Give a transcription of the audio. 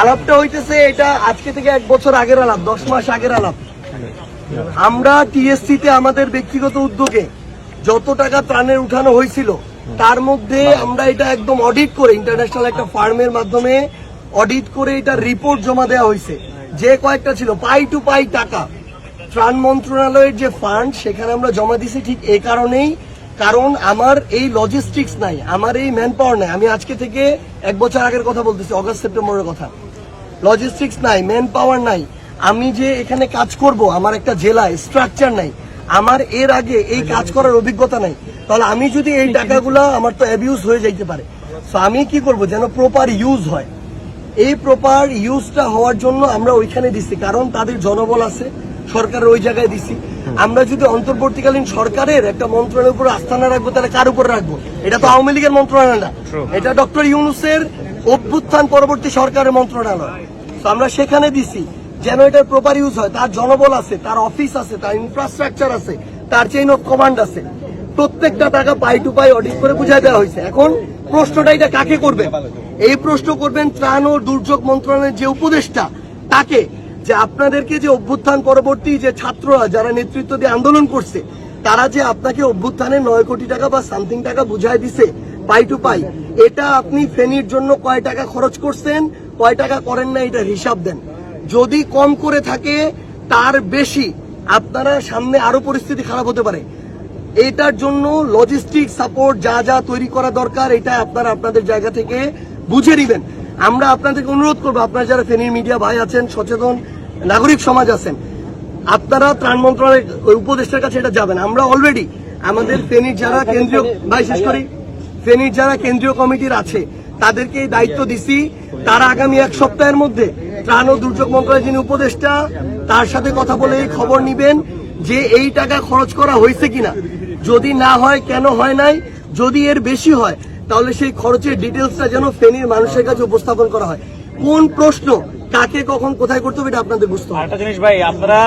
আলাপটা হইতেছে এটা আজকে থেকে 1 বছর আগের আলাপ, 10 মাস আগের আলাপ। আমরা টিএসসি তে আমাদের ব্যক্তিগত উদ্যোগে যত টাকা ত্রাণের উঠানো হয়েছিল তার মধ্যে আমরা এটা একদম অডিট করে ইন্টারন্যাশনাল একটা ফার্মের মাধ্যমে অডিট করে এটা রিপোর্ট জমা দেওয়া হয়েছে। যে কয়েকটা ছিল পাই টু পাই টাকা ত্রাণ মন্ত্রণালয়ের যে ফান্ড সেখানে আমরা জমা দিছি ঠিক এই কারণেই, কারণ আমার এই লজিস্টিক্স নাই, আমার এই ম্যান পাওয়ার নাই। আমি আজকে থেকে 1 বছর আগের কথা বলতেছি, অগাস্ট সেপ্টেম্বরের কথা। লজিস্টিক্স নাই, ম্যান পাওয়ার নাই, আমি যে এখানে কাজ করব আমার একটা জেলায় স্ট্রাকচার নাই, আমার এর আগে এই কাজ করার অভিজ্ঞতা নাই, তাহলে আমি যদি এই টাকাগুলা আমার তো অ্যাবিউজ হয়ে যাইতে পারে। তো আমি কি করব যেন প্রপার ইউজ হয়। এই প্রপার ইউজটা হওয়ার জন্য আমরা ওইখানে দিচ্ছি, কারণ তাদের জনবল আছে, সরকারের ওই জায়গায় দিচ্ছি। আমরা যদি অন্তর্বর্তীকালীন সরকারের একটা মন্ত্রণালয়ের উপর আস্থা না রাখবো তাহলে কার উপর রাখবো? এটা তো আওয়ামী লীগের মন্ত্রণালয় না, এটা ডক্টর ইউনূসের অভ্যুত্থান পরবর্তী সরকারের মন্ত্রণালয়। তো আমরা সেখানে দিছি যেন এটার প্রপার ইউজ হয়। তার জনবল আছে, তার অফিস আছে, তার ইনফ্রাস্ট্রাকচার আছে, তার চেইন অফ কমান্ড আছে। প্রত্যেকটা টাকা পাই টু পাই অডিট করে বুঝাই দেওয়া হয়েছে। এখন প্রশ্নটা এটা কাকে করবেন? এই প্রশ্ন করবেন ত্রাণ ও দুর্যোগ মন্ত্রণালয়ের যে উপদেষ্টা তাকে, যে আপনাদেরকে যে অভ্যুত্থান পরবর্তী যে ছাত্ররা যারা নেতৃত্ব দিয়ে আন্দোলন করছে তারা যে আপনাকে অভ্যুত্থানে 9 কোটি টাকা বা সামথিং টাকা বুঝাই দিছে পাই টু পাই, এটা আপনি ফেনীর জন্য কয় টাকা খরচ করছেন, কয় টাকা করেন না, এটা হিসাব দেন। যদি কম করে থাকে তার বেশি, আপনারা সামনে আরো পরিস্থিতি খারাপ হতে পারে। এটার জন্য লজিস্টিক সাপোর্ট যা যা তৈরি করা দরকার এটা আপনারা আপনাদের জায়গা থেকে বুঝে নেবেন। আমরা আপনাদেরকে অনুরোধ করবো, আপনারা যারা ফেনীর মিডিয়া ভাই আছেন, সচেতন নাগরিক সমাজ আছেন, আপনারা ত্রাণ মন্ত্রণালয়ের উপদেষ্টার কাছে এটা যাবেন। আমরা অলরেডি আমাদের ফেনীর যারা কেন্দ্রীয় ভাই শেষ করি ফেনীর যারা কেন্দ্রীয় কমিটির আছে তাদেরকে এই দায়িত্ব দিছি। তারা আগামী 1 সপ্তাহের মধ্যে ত্রাণ ও দুর্যোগ মন্ত্রণালয়ের যিনি উপদেষ্টা তার সাথে কথা বলে এই খবর নিবেন যে এই টাকা খরচ করা হয়েছে কিনা, যদি না হয় কেন হয় নাই, যদি এর বেশি হয় তাহলে সেই খরচের ডিটেলসটা যেন ফেনীর মানুষের কাছে উপস্থাপন করা হয়। কোন প্রশ্ন কাকে কখন কোথায় করতে হবে এটা আপনাদের বুঝতে হবে। একটা জিনিস ভাই, আপনারা